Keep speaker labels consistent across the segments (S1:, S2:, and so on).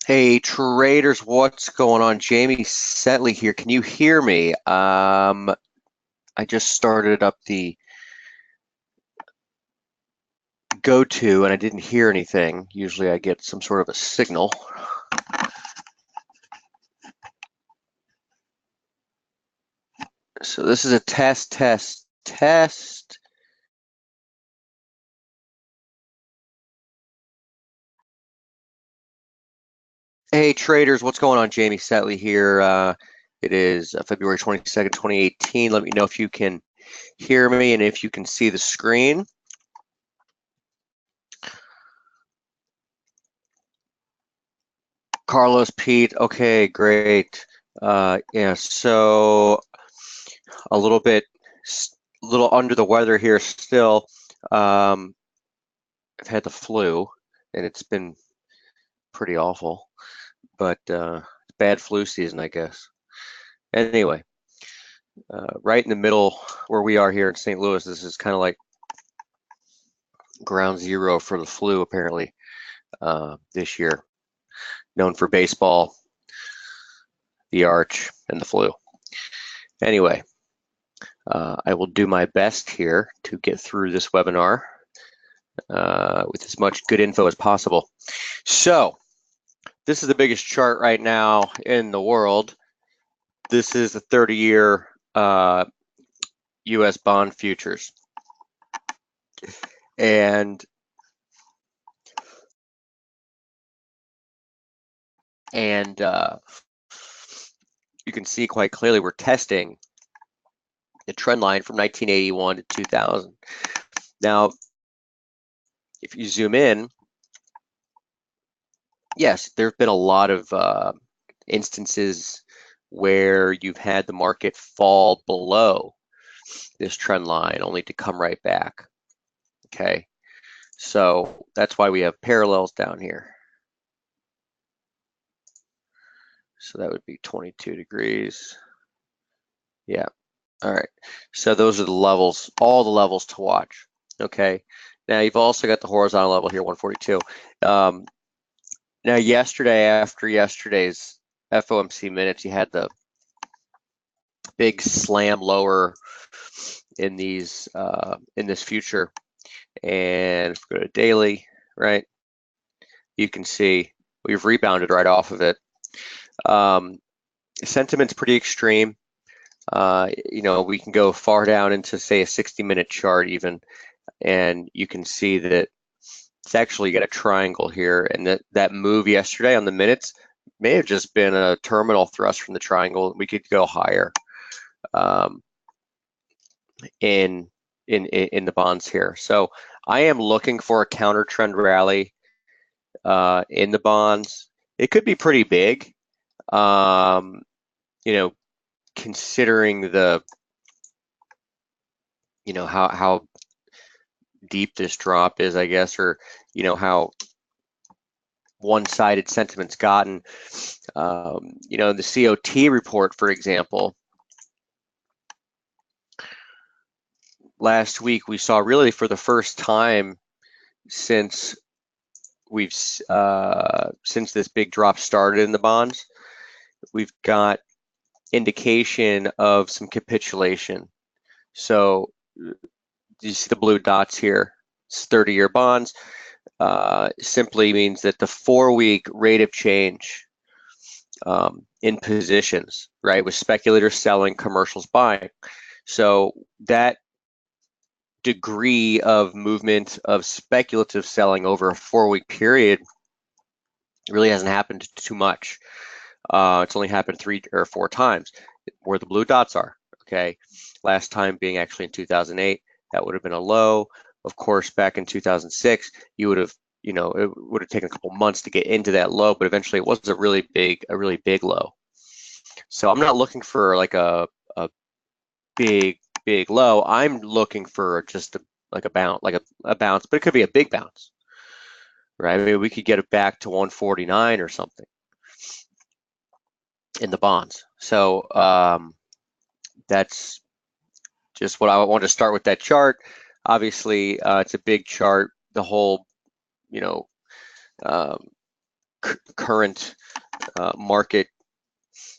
S1: Hey traders, what's going on? Jamie Saettele here. Can you hear me? I just started up the go-to and I didn't hear anything. Usually I get some sort of a signal. So this is a test. Hey traders, what's going on? Jamie Saettele here. It is February 22nd, 2018. Let me know if you can hear me and if you can see the screen. Carlos, Pete, okay, great. Yeah, so a little under the weather here still. I've had the flu, and it's been pretty awful, but bad flu season, I guess. Anyway, right in the middle where we are here in St. Louis, this is kind of like ground zero for the flu, apparently, this year. Known for baseball, the arch, and the flu. Anyway, I will do my best here to get through this webinar with as much good info as possible. So, this is the biggest chart right now in the world. This is the 30-year U.S. bond futures. And you can see quite clearly we're testing the trend line from 1981 to 2000. Now, if you zoom in, yes, there have been a lot of instances where you've had the market fall below this trend line only to come right back. Okay, so that's why we have parallels down here. So that would be 22 degrees. Yeah. All right. So those are the levels, all the levels to watch. Okay. Now you've also got the horizontal level here, 142. Now yesterday, after yesterday's FOMC minutes, you had the big slam lower in these in this future. And if we go to daily, right, you can see we've rebounded right off of it. Sentiment's pretty extreme. We can go far down into, say, a 60-minute chart even, and you can see that it's actually got a triangle here, and that move yesterday on the minutes may have just been a terminal thrust from the triangle. We could go higher in the bonds here. So I am looking for a counter trend rally in the bonds. It could be pretty big, considering the how deep this drop is, I guess, or how one-sided sentiment's gotten. The COT report, for example, last week we saw really for the first time since since this big drop started in the bonds, we've got indication of some capitulation. So you see the blue dots here. It's 30-year bonds. Simply means that the 4-week rate of change in positions, right, with speculators selling, commercials buying. So that degree of movement of speculative selling over a 4-week period really hasn't happened too much. It's only happened 3 or 4 times where the blue dots are. Okay, last time being actually in 2008. That would have been a low. Of course, back in 2006, you would have, it would have taken a couple months to get into that low, but eventually it was a really big low. So I'm not looking for like a big low. I'm looking for just a bounce, a bounce, but it could be a big bounce, right? Maybe we could get it back to 149 or something in the bonds. So that's just what I want to start with that chart. Obviously, it's a big chart. The whole, current market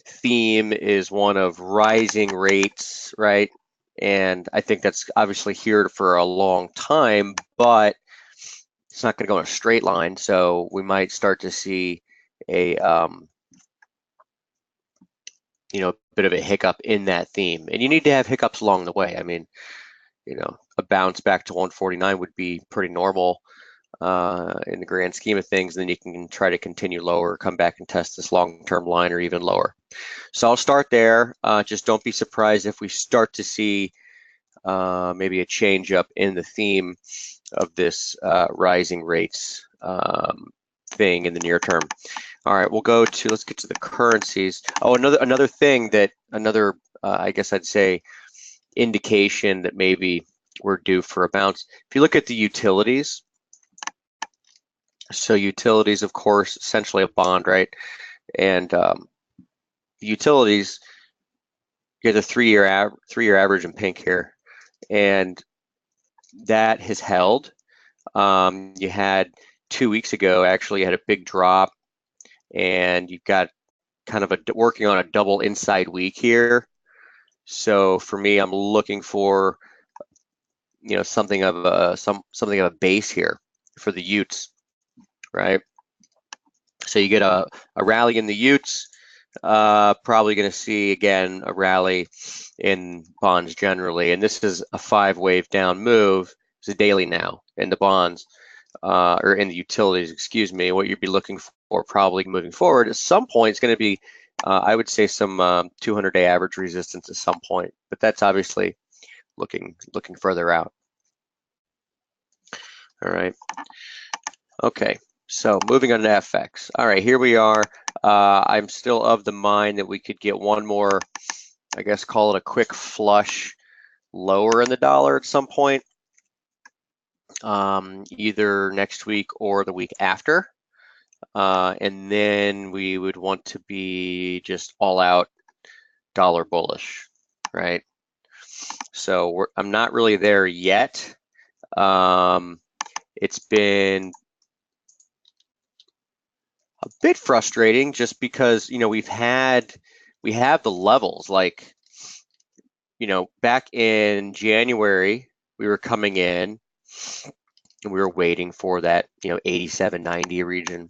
S1: theme is one of rising rates, right? And I think that's obviously here for a long time, but it's not going to go in a straight line. So we might start to see a bit of a hiccup in that theme. And you need to have hiccups along the way. I mean, a bounce back to 149 would be pretty normal in the grand scheme of things. And then you can try to continue lower, come back and test this long-term line or even lower. So I'll start there. Just don't be surprised if we start to see maybe a change up in the theme of this rising rates thing in the near term. All right, let's get to the currencies. Oh, another thing I guess I'd say indication that maybe we're due for a bounce. If you look at the utilities, so utilities, of course, essentially a bond, right? And utilities, you have the three-year average in pink here, and that has held. You had 2 weeks ago, actually, you had a big drop, and you've got kind of working on a double inside week here. So for me, I'm looking for something of a base here for the Utes, right? So you get a rally in the Utes. Probably going to see again a rally in bonds generally, and this is a 5-wave down move. It's a daily now in the bonds or in the utilities, excuse me. What you'd be looking for probably moving forward at some point is going to be, I would say, some 200-day average resistance at some point, but that's obviously looking further out. All right. Okay. So moving on to FX. All right, here we are. I'm still of the mind that we could get one more, I guess, call it a quick flush lower in the dollar at some point, either next week or the week after. And then we would want to be just all out dollar bullish, right? So I'm not really there yet. It's been a bit frustrating just because, we have the levels, like, back in January, we were coming in and we were waiting for that, 87.90 region.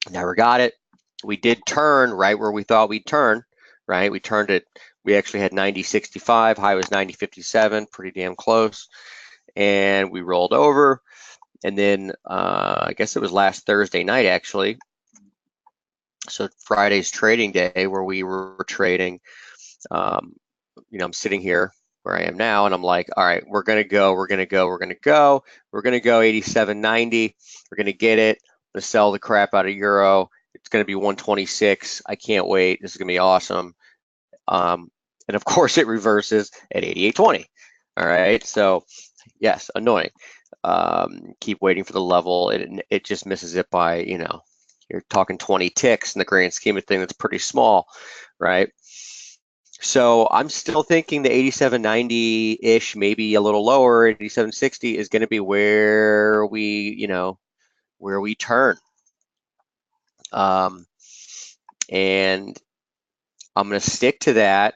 S1: Never got it. We did turn right where we thought we'd turn, right? We turned it. We actually had 90.65, high was 90.57, pretty damn close. And we rolled over. And then I guess it was last Thursday night, actually. So Friday's trading day where we were trading, I'm sitting here where I am now, and I'm like, all right, we're going to go 87.90. We're going to get it. I'm going to sell the crap out of euro. It's going to be 126. I can't wait. This is going to be awesome. And of course it reverses at 88.20. All right. So yes, annoying. Keep waiting for the level. It just misses it by, you're talking 20 ticks in the grand scheme of things. That's pretty small, right? So I'm still thinking the 87.90-ish, maybe a little lower, 87.60 is going to be where we turn. And I'm going to stick to that,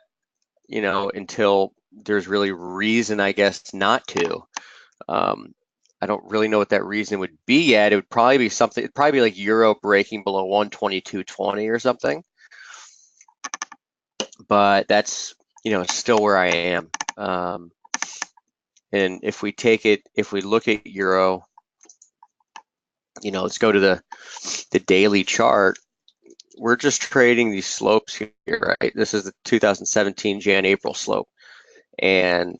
S1: until there's really reason, I guess, not to. I don't really know what that reason would be yet. It would probably be something, it'd probably be like euro breaking below 122.20 or something. But that's, still where I am. And if we look at euro, let's go to the daily chart. We're just trading these slopes here, right? This is the 2017 Jan-April slope. And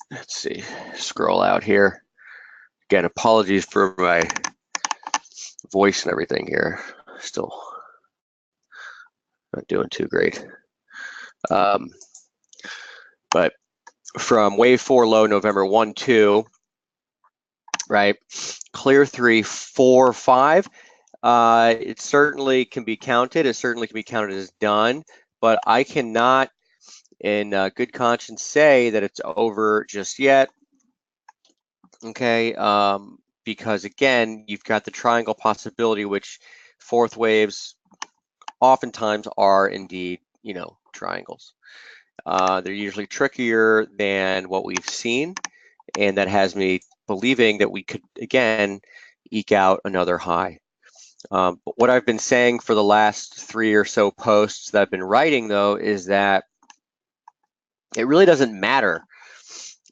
S1: let's see, scroll out here. Again, apologies for my voice and everything here. Still not doing too great. But from wave 4 low, November 1-2, right? Clear 3, 4, 5. It certainly can be counted. It certainly can be counted as done, but I cannot in good conscience say that it's over just yet. Okay, because again, you've got the triangle possibility, which fourth waves oftentimes are indeed, triangles. They're usually trickier than what we've seen, and that has me believing that we could, again, eke out another high. But what I've been saying for the last 3 or so posts that I've been writing, though, is that it really doesn't matter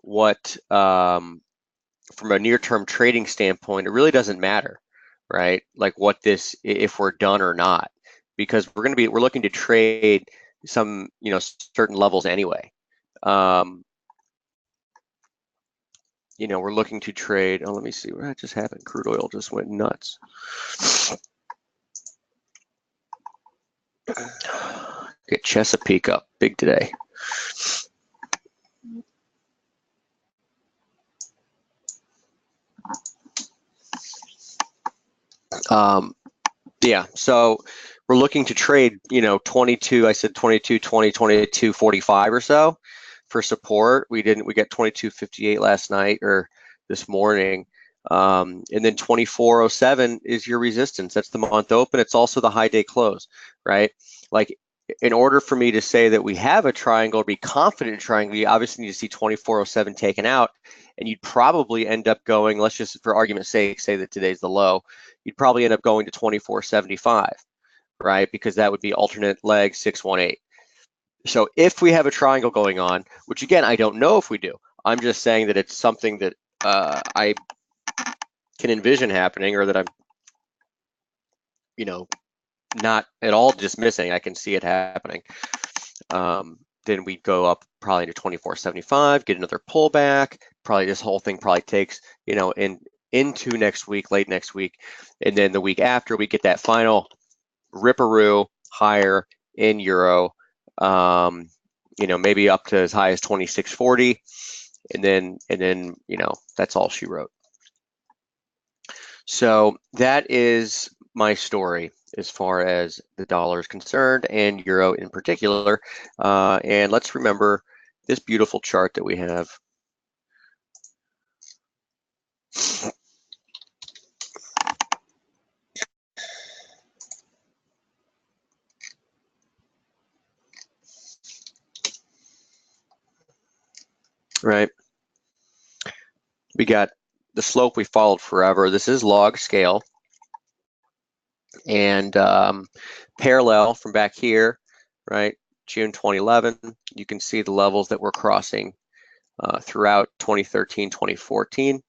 S1: what, from a near-term trading standpoint, it really doesn't matter, right? Like what this, if we're done or not, because we're looking to trade some, certain levels anyway. We're looking to trade. Oh, let me see what just happened. Crude oil just went nuts. Get Chesapeake up big today. Yeah, so we're looking to trade, 22, I said 22, 20, 22, 45 or so for support. We got 22.58 last night or this morning. And then 24.07 is your resistance. That's the month open. It's also the high day close, right? Like, in order for me to say that we have a triangle, or be confident in triangle, you obviously need to see 24.07 taken out, and you'd probably end up going, let's just, for argument's sake, say that today's the low, you'd probably end up going to 24.75, right? Because that would be alternate leg 618. So if we have a triangle going on, which again, I don't know if we do, I'm just saying that it's something that I can envision happening, or that I'm, not at all dismissing. I can see it happening. Then we'd go up probably to 24.75, get another pullback. Probably this whole thing probably takes, into next week, late next week. And then the week after, we get that final ripperoo higher in euro, maybe up to as high as 26.40. And then, that's all she wrote. So that is my story as far as the dollar is concerned, and euro in particular. And let's remember this beautiful chart that we have. Right. We got the slope we followed forever. This is log scale. And parallel from back here, right, June 2011, you can see the levels that we're crossing throughout 2013, 2014.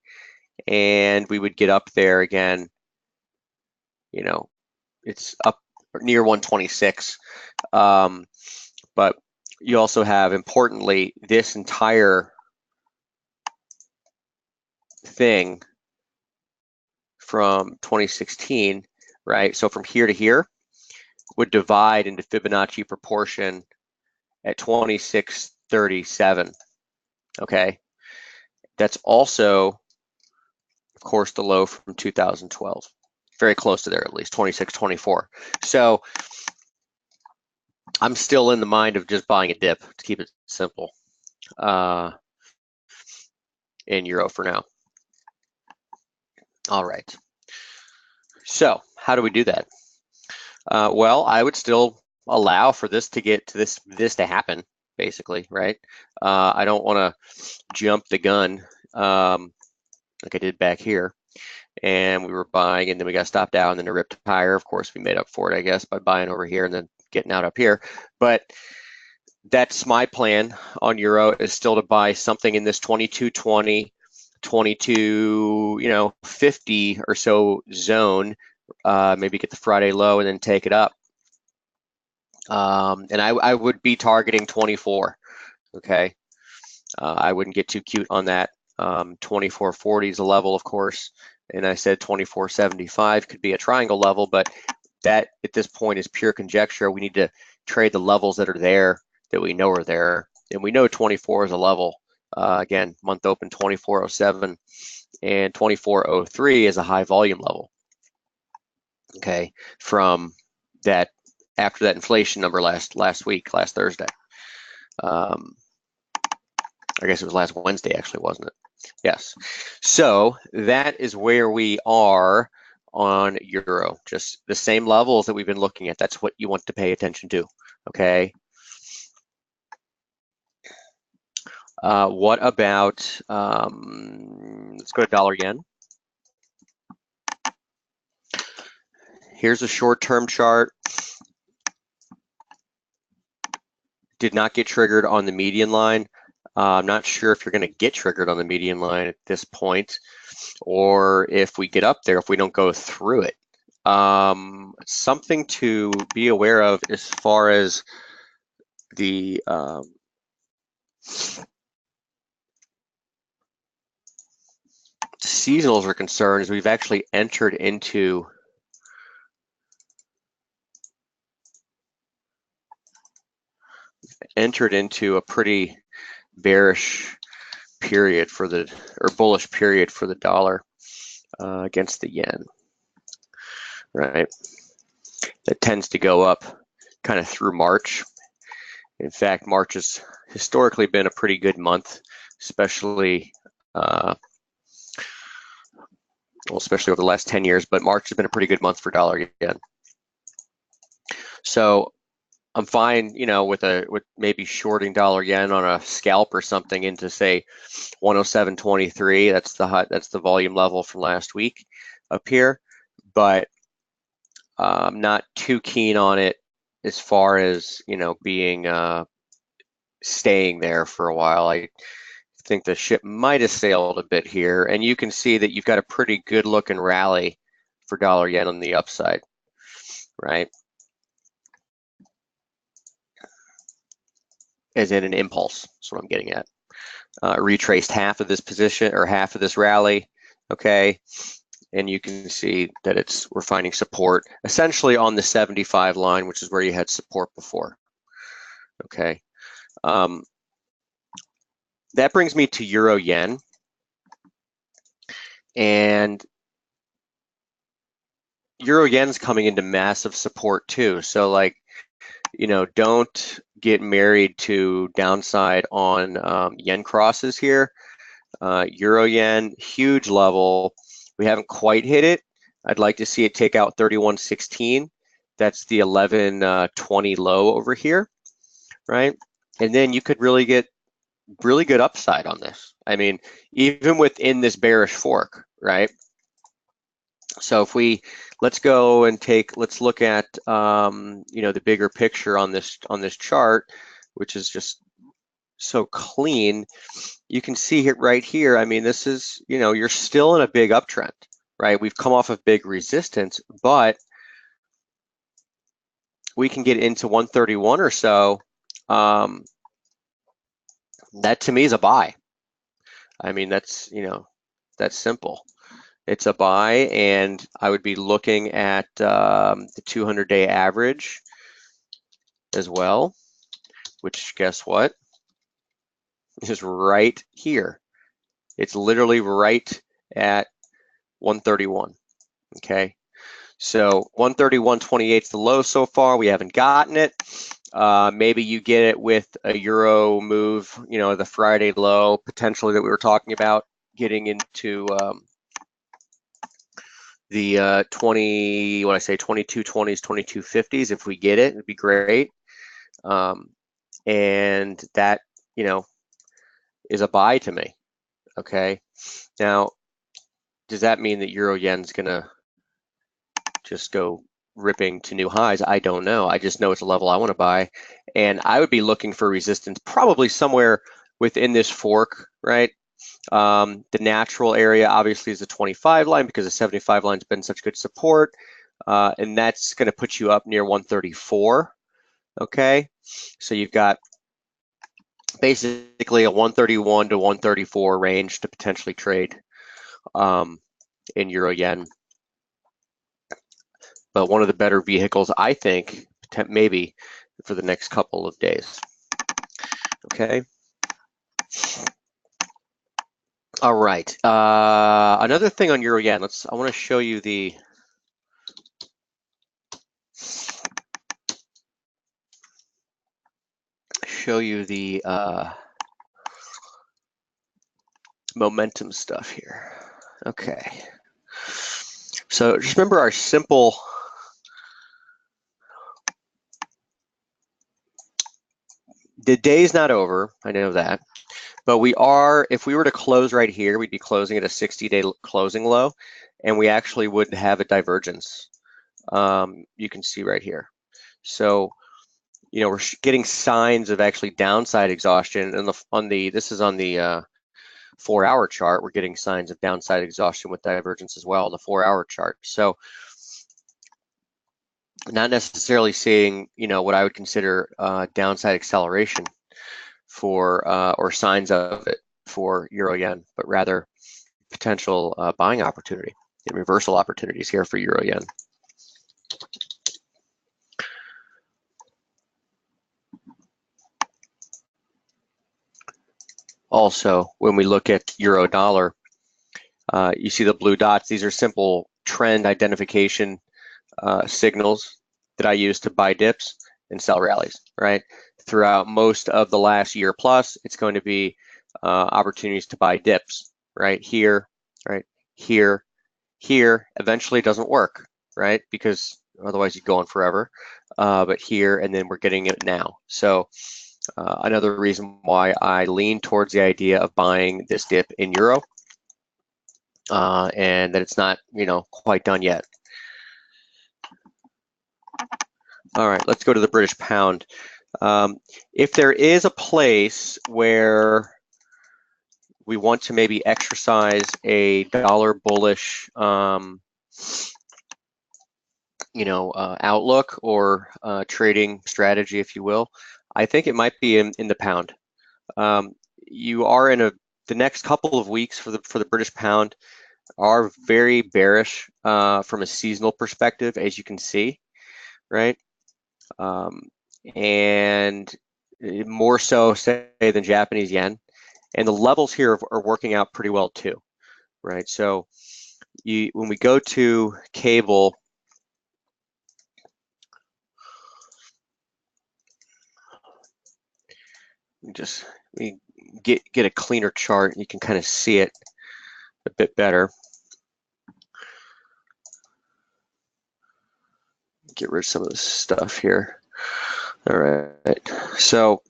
S1: And we would get up there again, it's up near 126. But you also have, importantly, this entire thing from 2016, right? So from here to here would divide into Fibonacci proportion at 2637. Okay. That's also, of course, the low from 2012. Very close to there, at least 2624. So I'm still in the mind of just buying a dip to keep it simple in euro for now. All right. So how do we do that? Well, I would still allow for this to get to this to happen, basically, right? I don't want to jump the gun like I did back here. And we were buying, and then we got stopped out, and then it ripped higher. Of course, we made up for it, I guess, by buying over here and then getting out up here. But that's my plan on euro, is still to buy something in this 2220, 2250 or so zone. Maybe get the Friday low and then take it up. And I would be targeting 24. Okay. I wouldn't get too cute on that. 2440 is a level, of course. And I said 2475 could be a triangle level, but that at this point is pure conjecture. We need to trade the levels that are there, that we know are there. And we know 24 is a level. Again, month open 2407 and 2403 is a high volume level. Okay, from that, after that inflation number last Thursday. I guess it was last Wednesday, actually, wasn't it? Yes. So that is where we are on euro, just the same levels that we've been looking at. That's what you want to pay attention to, okay? What about, let's go to dollar yen. Here's a short-term chart. Did not get triggered on the median line. I'm not sure if you're going to get triggered on the median line at this point, or if we get up there, if we don't go through it. Something to be aware of as far as the seasonals are concerned is we've actually entered into a pretty bearish period for the, or bullish period for the dollar against the yen, right? That tends to go up kind of through March. In fact, March has historically been a pretty good month, especially well, especially over the last 10 years, but March has been a pretty good month for dollar yen. So I'm fine, you know, with maybe shorting dollar yen on a scalp or something into, say, 107.23. That's the volume level from last week up here, but I'm not too keen on it as far as, you know, being staying there for a while. I think the ship might have sailed a bit here, and you can see that you've got a pretty good looking rally for dollar yen on the upside, right? As in an impulse, that's what I'm getting at. Retraced half of this position, or half of this rally, okay? And you can see that we're finding support essentially on the 75 line, which is where you had support before, okay? That brings me to euro yen, and euro yen's coming into massive support too. So, like, you know, don't get married to downside on yen crosses here. Euro yen, huge level. We haven't quite hit it. I'd like to see it take out 31.16. That's the 11.20 low over here, right? And then you could really get really good upside on this. I mean, even within this bearish fork, right? So if let's look at you know, the bigger picture on this chart, which is just so clean. You can see it right here. I mean, this is, you know, you're still in a big uptrend, right? We've come off of big resistance, but we can get into 131 or so. That to me is a buy. I mean, that's, you know, that's simple. It's a buy, and I would be looking at the 200-day average as well, which, guess what, is right here. It's literally right at 131, okay? So 131.28 is the low so far. We haven't gotten it. Maybe you get it with a euro move, you know, the Friday low potentially that we were talking about, getting into the 2220s, 2250s. If we get it, it'd be great. And that, you know, is a buy to me. Okay. Now, does that mean that euro yen's gonna just go ripping to new highs? I don't know. I just know it's a level I want to buy, and I would be looking for resistance probably somewhere within this fork, right? The natural area obviously is the 25 line, because the 75 line's been such good support, and that's going to put you up near 134. Okay, so you've got basically a 131 to 134 range to potentially trade in euro yen. But one of the better vehicles, I think, maybe for the next couple of days. Okay. All right. Another thing on euro yen. I want to show you the show you the momentum stuff here. Okay. So just remember our simple the day's not over, I know that, but we are, if we were to close right here, we'd be closing at a 60-day closing low, and we actually would have a divergence. You can see right here. So, you know, we're getting signs of actually downside exhaustion, and this is on the 4-hour chart. We're getting signs of downside exhaustion with divergence as well on the 4-hour chart. So, not necessarily seeing, you know, what I would consider downside acceleration for or signs of it for euro yen, but rather potential buying opportunity and reversal opportunities here for euro yen. Also, when we look at euro dollar, you see the blue dots. These are simple trend identification signals that I use to buy dips and sell rallies, right? Throughout most of the last year plus, it's going to be opportunities to buy dips, right? Here, right? Here, here. Eventually it doesn't work, right? Because otherwise you'd go on forever. But here, and then we're getting it now. So another reason why I lean towards the idea of buying this dip in euro, and that it's not, you know, quite done yet. All right, let's go to the British pound. If there is a place where we want to maybe exercise a dollar bullish, you know, outlook or trading strategy, if you will, I think it might be in the pound. You are in the next couple of weeks for the British pound are very bearish from a seasonal perspective, as you can see, right? And more so, say, than Japanese yen. And the levels here are working out pretty well too, right? So when we go to cable, we get a cleaner chart. You can kind of see it a bit better. Get rid of some of this stuff here. All right, so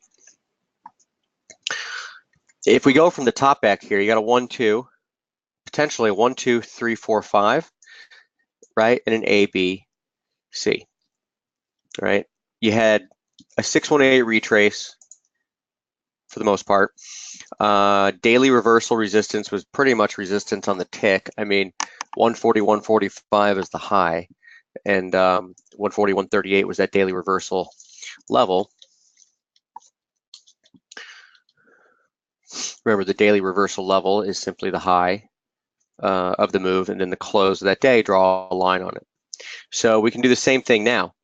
S1: if we go from the top back here, you got a 1, 2, potentially a 1, 2, 3, 4, 5, right? And an A, B, C, right? You had a 618 retrace for the most part. Daily reversal resistance was pretty much resistance on the tick. I mean, 140, 145 is the high, and 140, 138 was that daily reversal level. Remember, the daily reversal level is simply the high of the move, and then the close of that day, draw a line on it. So we can do the same thing now.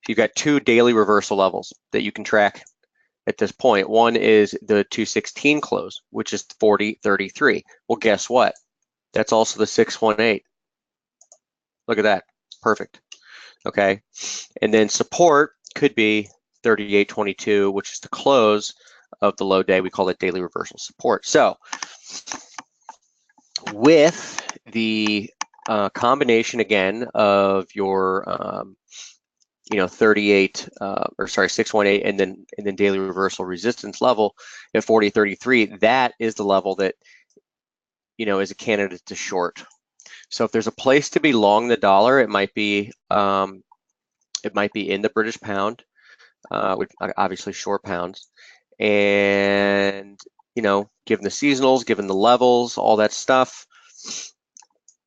S1: You've got 2 daily reversal levels that you can track at this point. One is the 216 close, which is 40.33. Well, guess what? That's also the 618. Look at that. Perfect. Okay. And then support could be 38.22, which is the close of the low day. We call it daily reversal support. So with the combination again of your you know, 618, and then daily reversal resistance level at 40.33, that is the level that, you know, is a candidate to short. So if there's a place to be long the dollar, it might be in the British pound, which obviously short pounds, and, you know, given the seasonals, given the levels, all that stuff,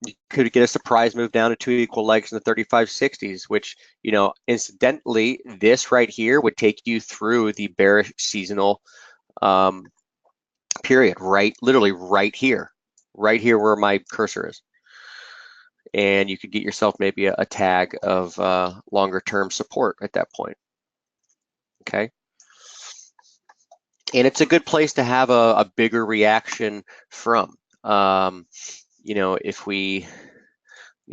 S1: you could get a surprise move down to 2 equal legs in the 35.60s, which, you know, incidentally, this right here would take you through the bearish seasonal period, right, literally right here where my cursor is. And you could get yourself maybe a tag of longer term support at that point. Okay. And it's a good place to have a bigger reaction from. You know, if we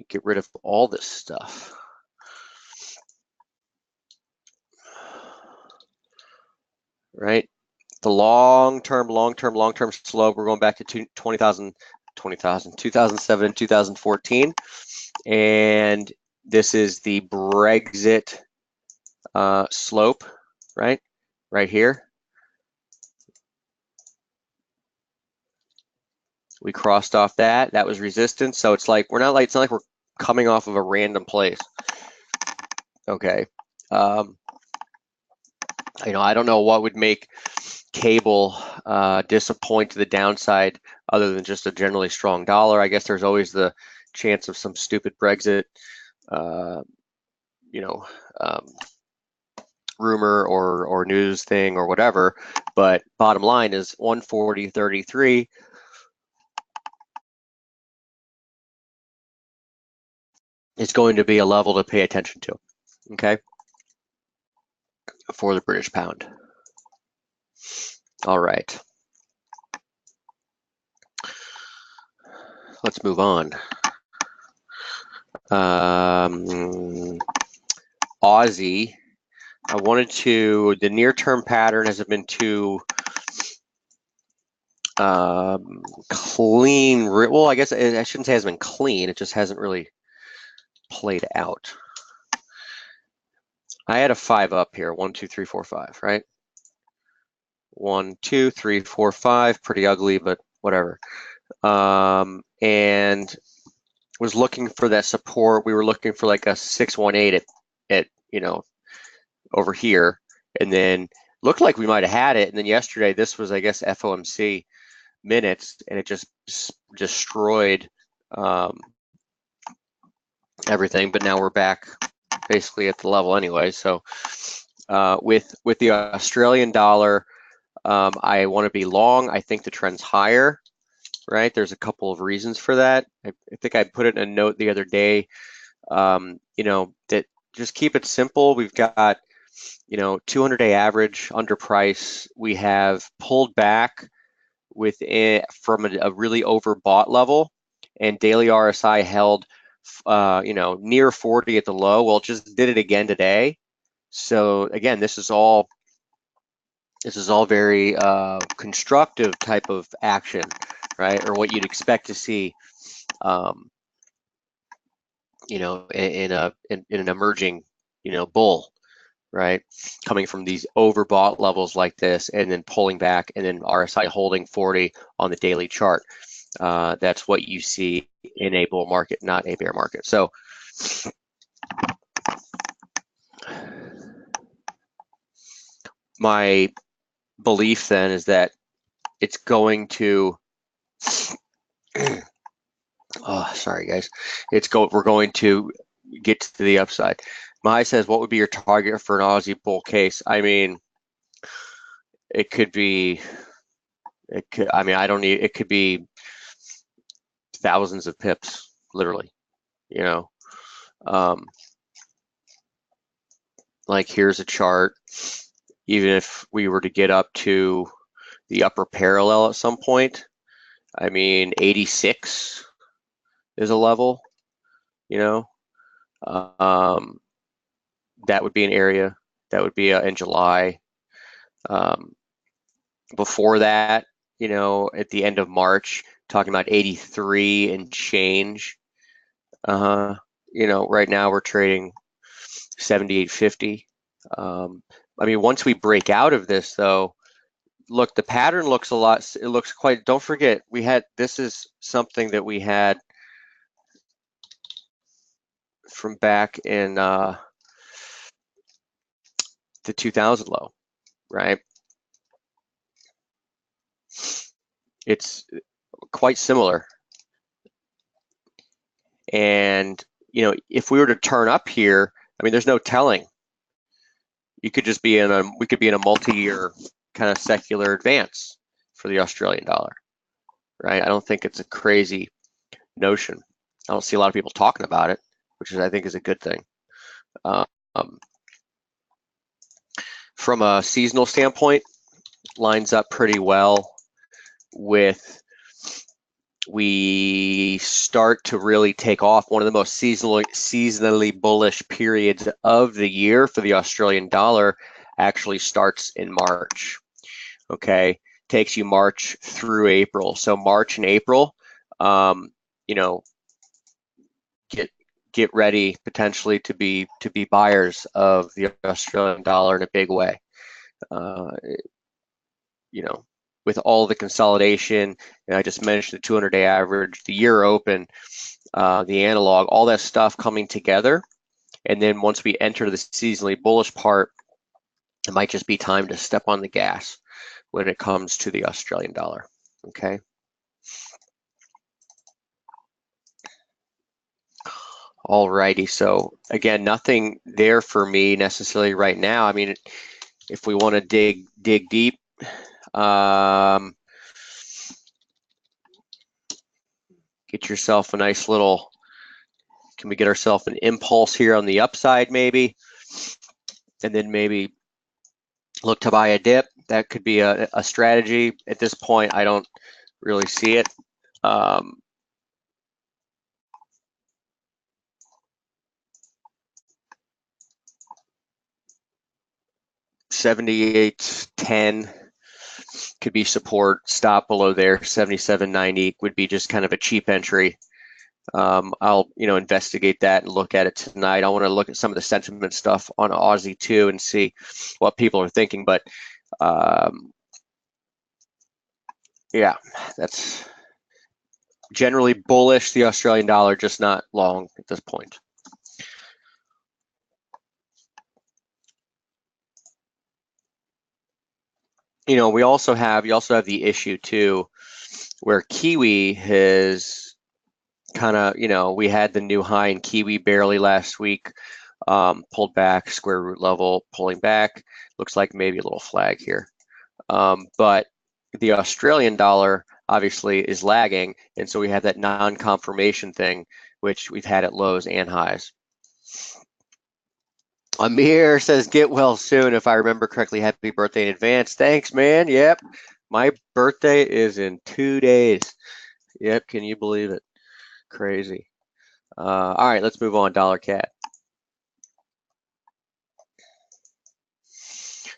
S1: get rid of all this stuff. right? The long-term slope, we're going back to 2007 and 2014. And this is the Brexit slope, right? Right here. We crossed off that. That was resistance. So it's like, it's not like we're coming off of a random place. Okay. You know, I don't know what would make cable disappoint to the downside other than just a generally strong dollar. I guess there's always the chance of some stupid Brexit, you know, rumor or news thing or whatever. But bottom line is 140.33. Is going to be a level to pay attention to, okay, for the British pound. All right. Let's move on. Aussie, the near-term pattern hasn't been too clean. Well, I guess I shouldn't say it hasn't been clean. It just hasn't really played out. I had a 5 up here, 1, 2, 3, 4, 5, right? 1, 2, 3, 4, 5, pretty ugly, but whatever. And was looking for that support. We were looking for like a 618 at you know, over here, and then looked like we might have had it. And then yesterday, this was, I guess, FOMC minutes, and it just destroyed everything. But now we're back basically at the level anyway. So with the Australian dollar, I want to be long. I think the trend's higher, right? There's a couple of reasons for that. I think I put it in a note the other day, you know, that just keep it simple. We've got, you know, 200-day average under price. We have pulled back from a really overbought level, and daily RSI held, you know, near 40 at the low. Well, it just did it again today. So again, this is all very constructive type of action, right? Or what you'd expect to see, you know, in an emerging, you know, bull, right? Coming from these overbought levels like this, and then pulling back, and then RSI holding 40 on the daily chart. That's what you see in a bull market, not a bear market. So my belief then is that it's going to oh, sorry guys, we're going to get to the upside. Mai says, what would be your target for an Aussie bull case? I mean, it could be thousands of pips, literally, you know. Like here's a chart. Even if we were to get up to the upper parallel at some point, I mean, 86 is a level, you know. That would be an area. That would be in July. Before that, you know, at the end of March, talking about 83 and change. You know, right now we're trading 78.50. I mean, once we break out of this, though, look, the pattern looks a lot. It looks quite. Don't forget, this is something that we had from back in the 2000 low, right? It's quite similar. And, you know, if we were to turn up here, I mean, there's no telling. We could be in a multi-year kind of secular advance for the Australian dollar, right? I don't think it's a crazy notion. I don't see a lot of people talking about it, which I think is a good thing. From a seasonal standpoint, lines up pretty well with we start to really take off. One of the most seasonally bullish periods of the year for the Australian dollar actually starts in March. okay, takes you March through April. So March and April, you know, get ready potentially to be buyers of the Australian dollar in a big way. Uh, you know, with all the consolidation, and I just mentioned the 200-day average, the year open, the analog, all that stuff coming together. And then once we enter the seasonally bullish part, it might just be time to step on the gas when it comes to the Australian dollar. Okay. Alrighty. So again, nothing there for me necessarily right now. I mean, if we want to dig deep, get yourself a nice little. Can we get ourselves an impulse here on the upside, maybe, and then maybe look to buy a dip? That could be a strategy. At this point, I don't really see it. 78.10 could be support. Stop below there. 77.90 would be just kind of a cheap entry. I'll investigate that and look at it tonight. I want to look at some of the sentiment stuff on Aussie too and see what people are thinking. But yeah, that's generally bullish, the Australian dollar, just not long at this point. We also have the issue too, where Kiwi has kind of, we had the new high in Kiwi barely last week, pulled back, square root level, pulling back. Looks like maybe a little flag here. But the Australian dollar obviously is lagging, and so we have that non-confirmation thing, which we've had at lows and highs. Amir says, get well soon. If I remember correctly, happy birthday in advance. Thanks, man. Yep. My birthday is in 2 days. Yep. Can you believe it? Crazy. All right, let's move on. Dollar CAD.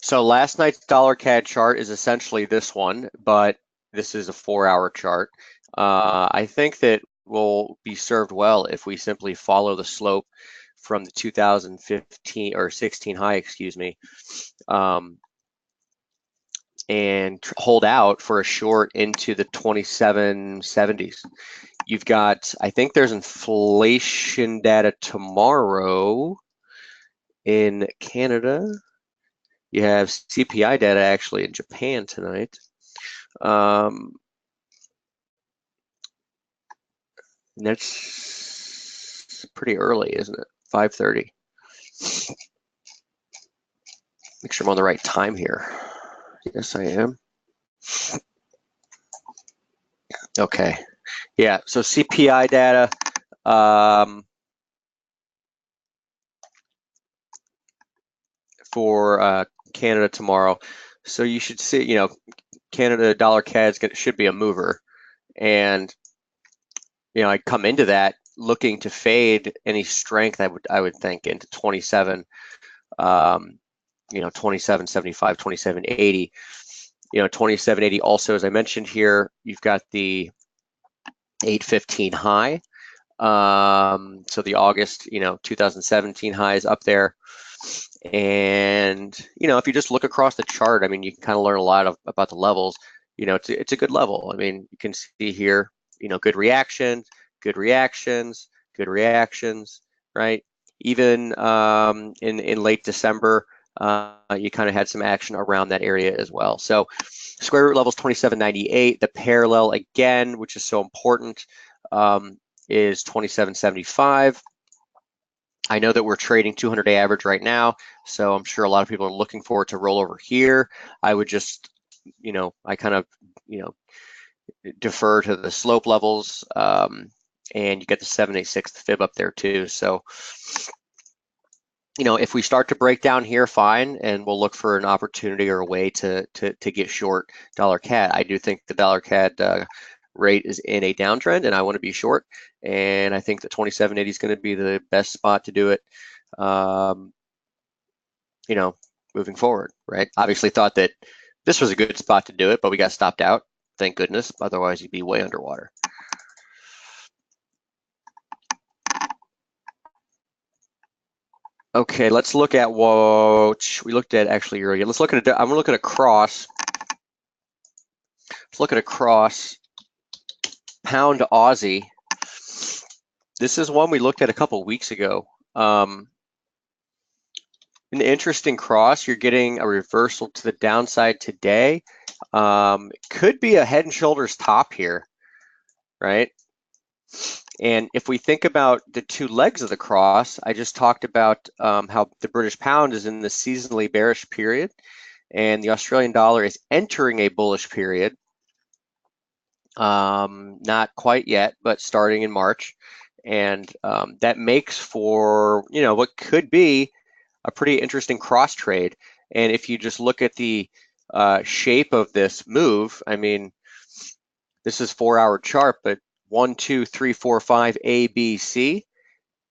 S1: So last night's dollar CAD chart is essentially this one, but this is a 4-hour chart. I think that will be served well if we simply follow the slope from the 2015 or 16 high, excuse me, and hold out for a short into the 2770s. You've got, I think there's inflation data tomorrow in Canada. You have CPI data actually in Japan tonight. And that's pretty early, isn't it? 5:30. Make sure I'm on the right time here. Yes, I am. Okay. Yeah, so CPI data. For Canada tomorrow. So you should see, Canada dollar CAD should be a mover. And, I come into that looking to fade any strength, I would think, into 27, 27.75, 27.80. 27.80 also, as I mentioned here, you've got the 815 high. So the August, 2017 high is up there. And, if you just look across the chart, I mean, you can kind of learn a lot about the levels. It's a good level. I mean, you can see here, good reactions, good reactions, good reactions, right? Even in late December, you kind of had some action around that area as well. So square root levels 27.98. The parallel, again, which is so important, is 27.75. I know that we're trading 200-day average right now, so I'm sure a lot of people are looking forward to roll over here. I would just, I kind of, defer to the slope levels, and you get the 786 fib up there too. So, if we start to break down here, fine, and we'll look for an opportunity or a way to get short dollar CAD. I do think the dollar CAD rate is in a downtrend, and I want to be short. And I think the 2780 is going to be the best spot to do it, moving forward, right? Obviously thought that This was a good spot to do it, but we got stopped out. Thank goodness. Otherwise, you'd be way underwater. Okay, let's look at what we looked at actually earlier. Let's look at I'm going to look at a cross. Let's look at a cross pound Aussie. This is one we looked at a couple weeks ago. An interesting cross. You're getting a reversal to the downside today. Could be a head and shoulders top here, right? And if we think about the two legs of the cross, I just talked about how the British pound is in the seasonally bearish period, and the Australian dollar is entering a bullish period. Not quite yet, but starting in March. And that makes for, what could be a pretty interesting cross trade. And if you just look at the shape of this move, I mean, this is 4-hour chart, but 1, 2, 3, 4, 5, A, B, C.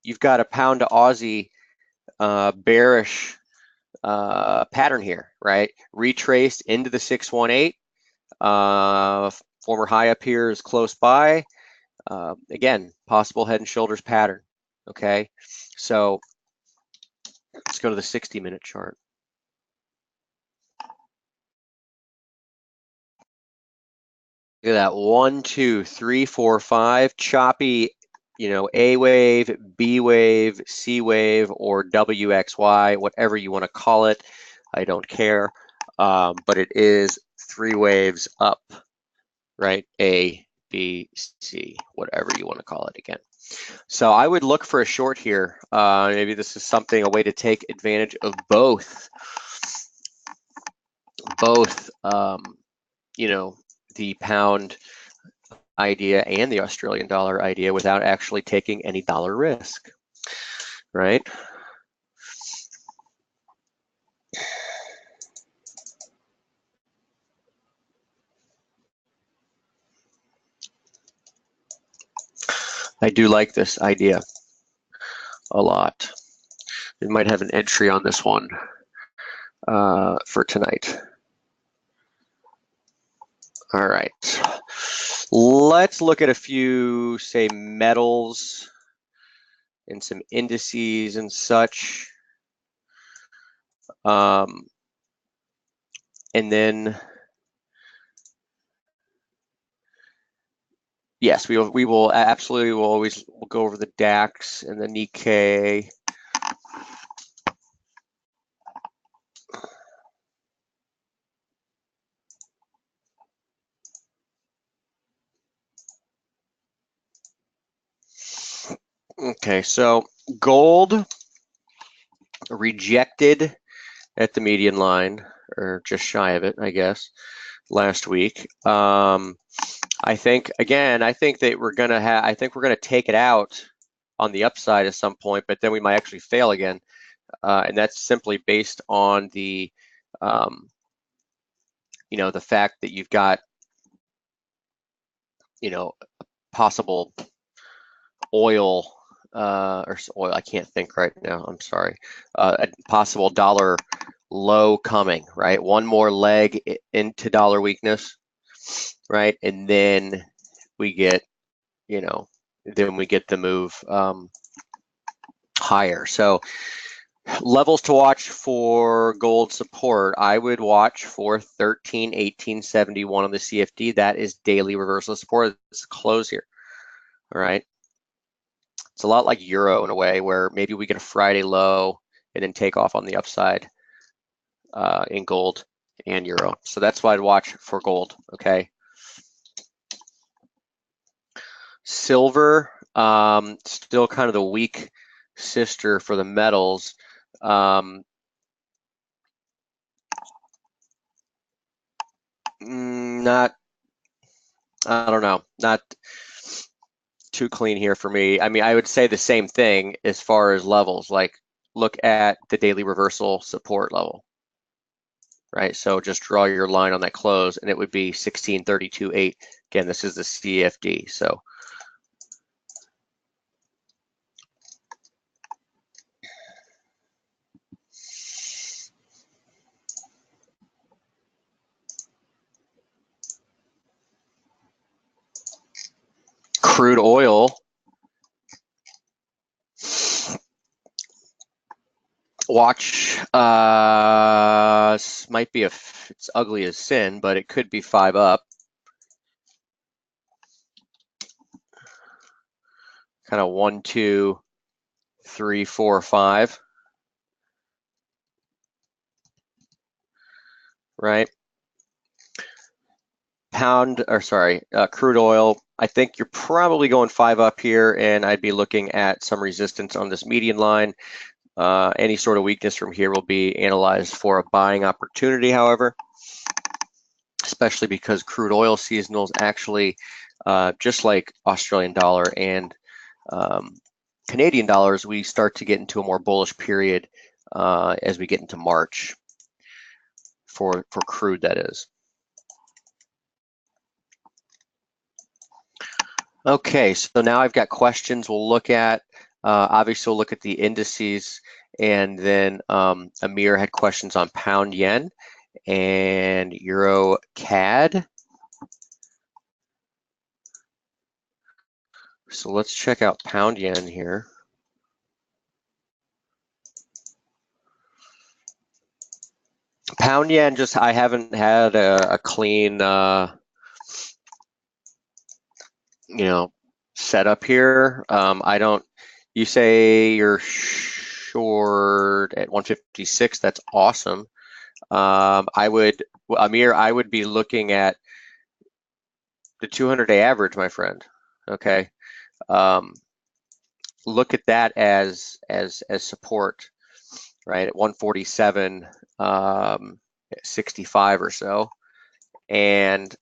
S1: You've got a pound to Aussie bearish pattern here, right? Retraced into the 618. Former high up here is close by. Again, possible head and shoulders pattern. Okay, so let's go to the 60-minute chart. Look at that 1, 2, 3, 4, 5 choppy, A wave, B wave, C wave, or WXY, whatever you want to call it. I don't care, but it is 3 waves up, right? A, B, C, whatever you want to call it again. So I would look for a short here. Maybe this is a way to take advantage of both, the pound idea and the Australian dollar idea without actually taking any dollar risk, right? I do like this idea a lot. We might have an entry on this one for tonight. All right, let's look at a few, say, metals and some indices and such. And then, yes, we will absolutely, we'll go over the DAX and the Nikkei. Okay, so gold rejected at the median line, or just shy of it, I guess, last week. I think that we're gonna take it out on the upside at some point, but then we might actually fail again, and that's simply based on the the fact that you've got possible oil or oil. I can't think right now. I'm sorry. A possible dollar low coming, right? One more leg into dollar weakness, right? And then we get, the move higher. So levels to watch for gold support. I would watch for 13,1871 on the CFD. That is daily reversal support. It's close here. All right. It's a lot like euro in a way, where maybe we get a Friday low and then take off on the upside in gold and euro. So that's why I'd watch for gold. Okay. Silver, still kind of the weak sister for the metals. Not, I don't know, not too clean here for me. I mean, I would say the same thing as far as levels, like look at the daily reversal support level, right? So just draw your line on that close and it would be 1632.8. Again, this is the CFD. So crude oil. Watch, might be it's ugly as sin, but it could be 5 up. Kind of 1, 2, 3, 4, 5. Right? Crude oil. I think you're probably going 5 up here, and I'd be looking at some resistance on this median line. Any sort of weakness from here will be analyzed for a buying opportunity, however, especially because crude oil seasonals actually, just like Australian dollar and Canadian dollars, we start to get into a more bullish period as we get into March for crude, that is. Okay, so now I've got questions we'll look at. Obviously, we'll look at the indices, and then Amir had questions on pound yen and euro CAD. So let's check out pound yen here. Pound yen, just I haven't had a clean, setup here. I don't. You say you're short at 156. That's awesome. Amir, I would be looking at the 200-day average, my friend. Okay. Look at that as support, right, at 147, 65 or so, and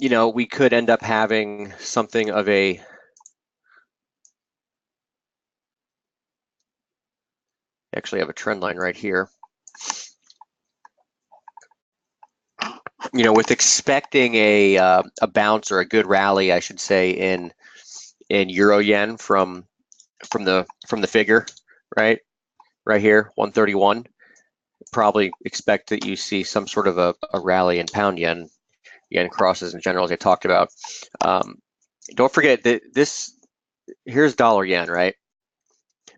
S1: we could end up having something of a actually have a trend line right here. With expecting a bounce or a good rally, I should say, in euro yen from the figure, right here, 131. Probably expect that you see some sort of a rally in pound yen crosses in general, as I talked about. Don't forget that here's dollar yen, right?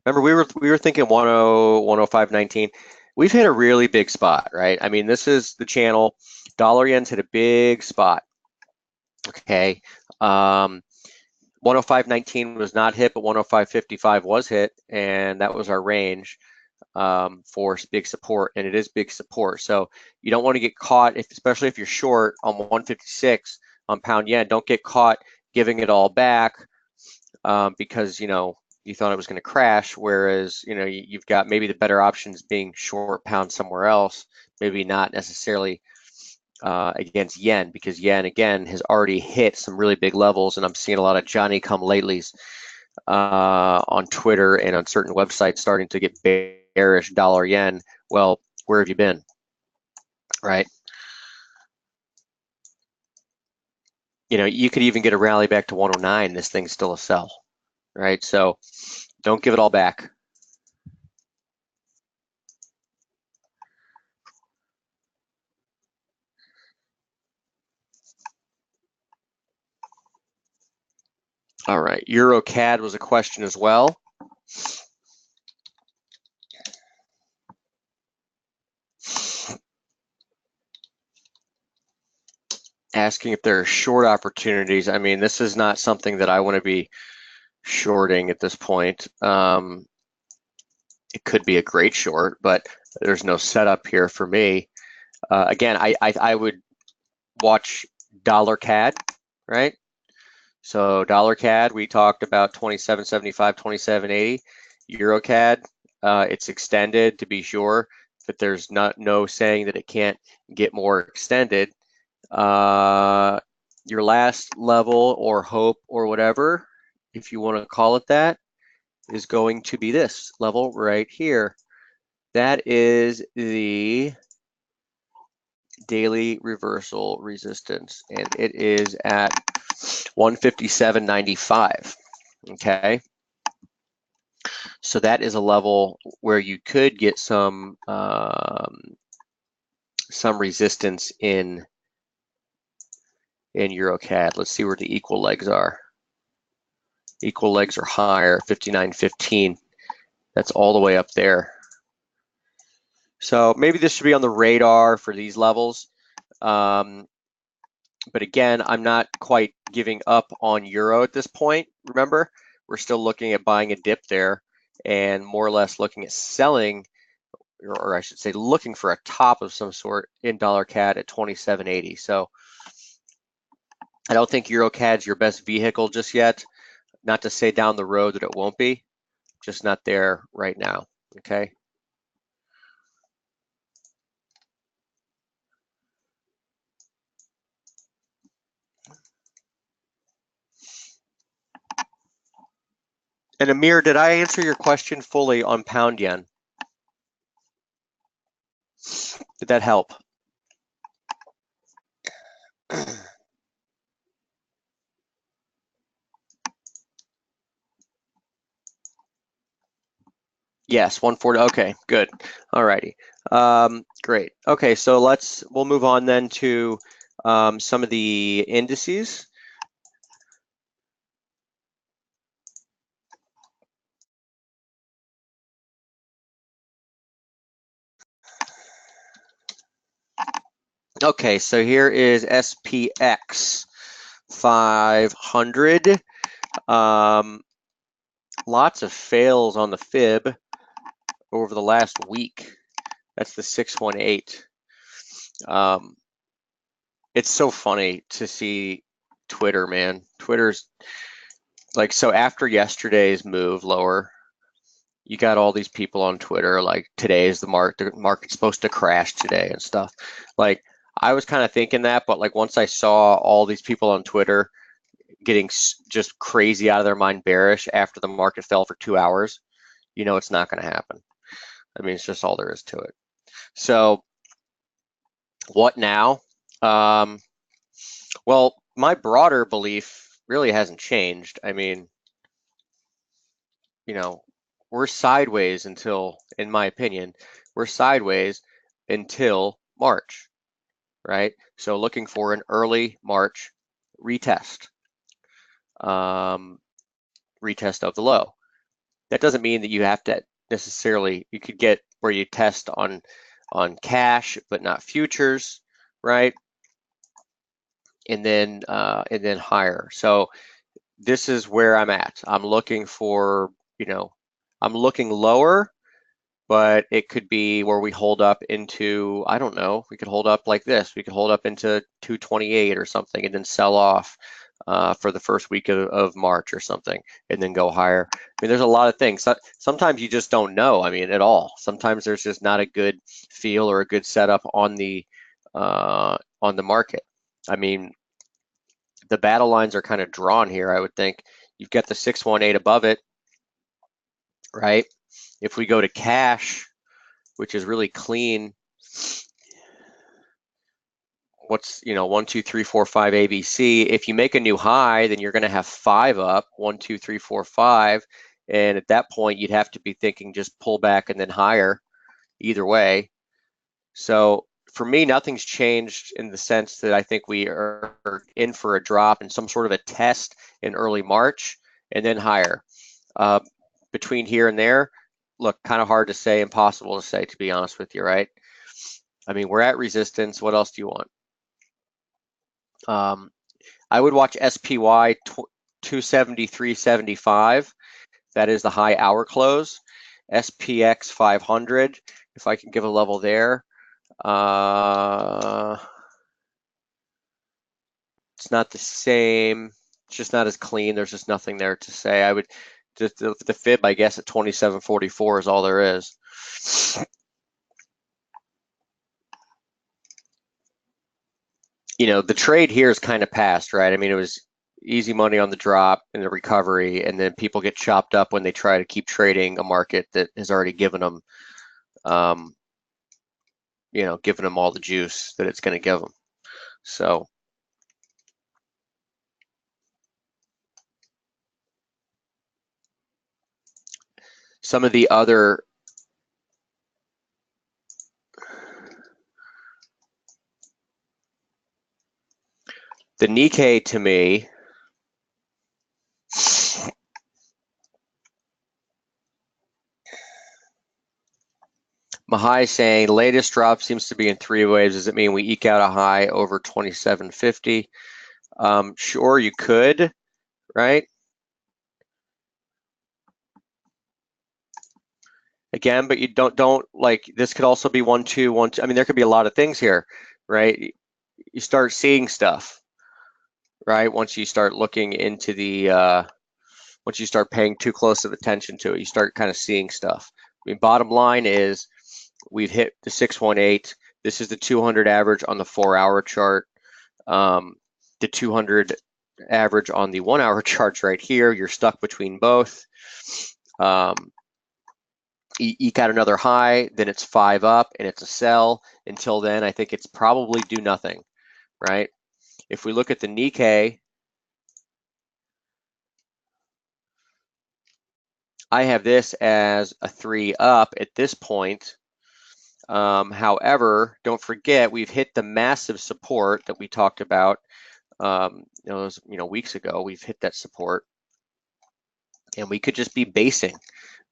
S1: Remember, we were thinking 105.19. We've hit a really big spot, right? I mean, this is the channel. Dollar yen's hit a big spot. Okay. 105.19 was not hit, but 105.55 was hit, and that was our range for big support, and it is big support. So you don't want to get caught, especially if you're short on 156 on pound yen. Don't get caught giving it all back because you thought it was going to crash, whereas you've got maybe the better options being short pound somewhere else, maybe not necessarily against yen, because yen again has already hit some really big levels, and I'm seeing a lot of Johnny come latelys on Twitter and on certain websites starting to get bearish dollar yen. Well, where have you been, right? You could even get a rally back to 109. This thing's still a sell, right? So don't give it all back. All right, euro CAD was a question as well. Asking if there are short opportunities. I mean, this is not something that I want to be shorting at this point. It could be a great short, but there's no setup here for me. Again, I would watch dollar CAD, right? So dollar CAD, we talked about 27.75, 27.80. Euro CAD, it's extended to be sure, but there's no saying that it can't get more extended. Your last level or hope or whatever, if you want to call it that, is going to be this level right here. That is the daily reversal resistance, and it is at 157.95. Okay, so that is a level where you could get some resistance in in EuroCAD. Let's see where the equal legs are. Equal legs are higher, 59.15. That's all the way up there. So maybe this should be on the radar for these levels. But again, I'm not quite giving up on euro at this point. Remember, we're still looking at buying a dip there and more or less looking at selling, or I should say looking for a top of some sort in dollar CAD at 27.80. So I don't think EuroCAD's your best vehicle just yet. Not to say down the road that it won't be, just not there right now, okay? And Amir, did I answer your question fully on pound yen? Did that help? Yes, 140. Okay, good. All righty. Great. Okay, so we'll move on then to some of the indices. Okay, so here is SPX 500. Lots of fails on the fib over the last week. That's the 618. It's so funny to see Twitter, man. Twitter's like, so after yesterday's move lower, you got all these people on Twitter like today is the market's supposed to crash today and stuff. Like I was kind of thinking that, but like once I saw all these people on Twitter getting just crazy out of their mind bearish after the market fell for 2 hours, you know it's not going to happen. I mean, it's just all there is to it. So what now? Well, my broader belief really hasn't changed. I mean, you know, we're sideways until, in my opinion, we're sideways until March, right? So looking for an early March retest, retest of the low. That doesn't mean that you have to necessarily, you could get where you test on cash, but not futures, right? And then higher. So this is where I'm at. I'm looking for, I'm looking lower, but it could be where we hold up into, I don't know, we could hold up like this. We could hold up into 228 or something and then sell off for the first week of March or something and then go higher. I mean, there's a lot of things. Sometimes you just don't know, I mean, at all. Sometimes there's just not a good feel or a good setup on the market. I mean, the battle lines are kind of drawn here, I would think. You've got the 618 above it, right? If we go to cash, which is really clean, what's, 1, 2, 3, 4, 5 ABC. If you make a new high, then you're going to have 5 up, 1, 2, 3, 4, 5. And at that point, you'd have to be thinking just pull back and then higher either way. So for me, nothing's changed in the sense that I think we are in for a drop and some sort of a test in early March and then higher. Between here and there, look, kind of hard to say, impossible to say, to be honest with you, right? I mean, we're at resistance. What else do you want? I would watch SPY 273.75. That is the high hour close. SPX 500, if I can give a level there. It's not the same. It's just not as clean. There's just nothing there to say. I would just the fib, I guess, at 27.44 is all there is. The trade here is kind of past, right? I mean, it was easy money on the drop and the recovery, and then people get chopped up when they try to keep trading a market that has already given them, given them all the juice that it's going to give them. So some of the other The Nikkei to me, Mahai saying latest drop seems to be in 3 waves. Does it mean we eke out a high over 2750? Sure, you could, right? Again, but you don't like, this could also be 1 2 1 2. I mean, there could be a lot of things here, right? You start seeing stuff, right? Once you start looking into the once you start paying too close of attention to it, you start kind of seeing stuff. I mean, bottom line is we've hit the 618. This is the 200 average on the 4-hour chart. The 200 average on the 1-hour charts right here. You're stuck between both. Eke out another high, then it's 5 up and it's a sell. Until then, I think it's probably do nothing, right? If we look at the Nikkei, I have this as a 3 up at this point. However, don't forget we've hit the massive support that we talked about. Weeks ago, we've hit that support, and we could just be basing,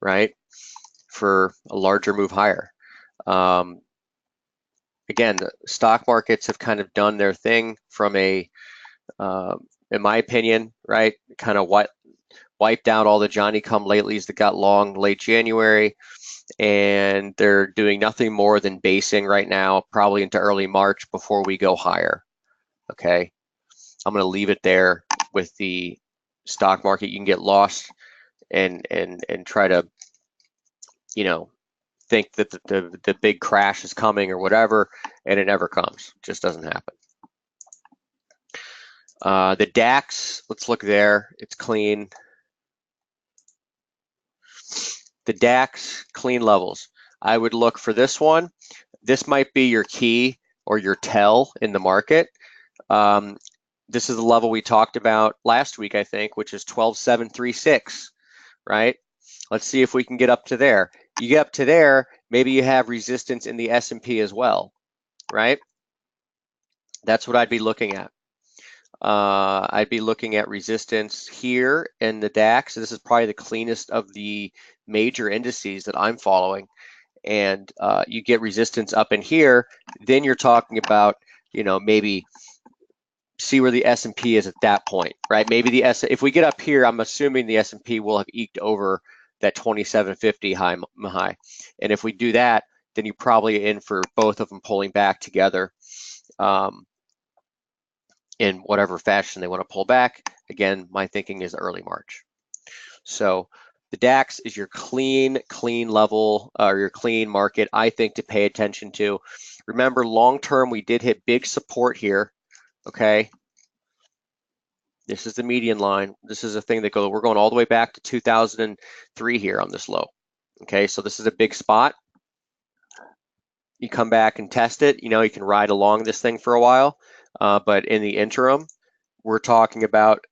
S1: right, for a larger move higher. Again, the stock markets have kind of done their thing from a, in my opinion, right, kind of wiped out all the Johnny-come-latelys that got long late January, and they're doing nothing more than basing right now, probably into early March before we go higher. Okay, I'm going to leave it there with the stock market. You can get lost and try to, think that the big crash is coming or whatever, and it never comes. It just doesn't happen. The DAX, let's look there. It's clean. The DAX, clean levels. I would look for this one. This might be your key or your tell in the market. This is the level we talked about last week, I think, which is 12,736, right? Let's see if we can get up to there. You get up to there, maybe you have resistance in the S&P as well, right? That's what I'd be looking at. I'd be looking at resistance here in the DAX. This is probably the cleanest of the major indices that I'm following. And you get resistance up in here, then you're talking about, maybe see where the S&P is at that point, right? Maybe if we get up here, I'm assuming the S&P will have eked over that 2750 high. And if we do that, then you're probably in for both of them pulling back together in whatever fashion they want to pull back. Again, my thinking is early March. So the DAX is your clean level, or your clean market, I think, to pay attention to. Remember, long term, we did hit big support here, okay? This is the median line. This is a thing that we're going all the way back to 2003 here on this low. Okay, so this is a big spot. You come back and test it. You can ride along this thing for a while. But in the interim, we're talking about,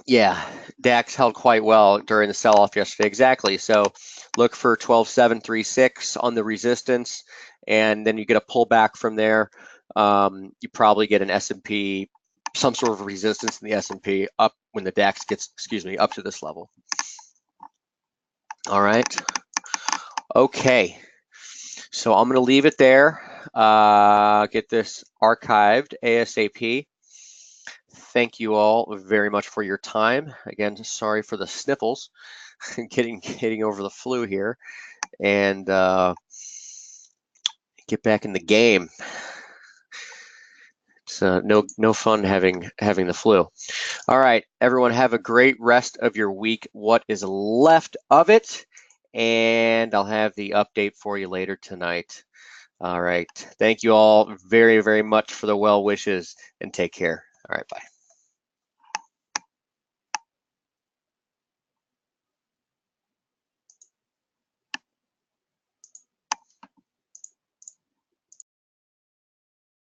S1: DAX held quite well during the sell-off yesterday. Exactly. So look for 12,736 on the resistance, and then you get a pullback from there. You probably get an S&P, some sort of resistance in the S&P up when the DAX gets, up to this level. All right. Okay. So I'm going to leave it there. Get this archived ASAP. Thank you all very much for your time. Again, sorry for the sniffles, getting over the flu here, and get back in the game. It's no fun having the flu. All right, everyone, have a great rest of your week. What is left of it, and I'll have the update for you later tonight. All right, thank you all very, very much for the well wishes, and take care. All right, bye.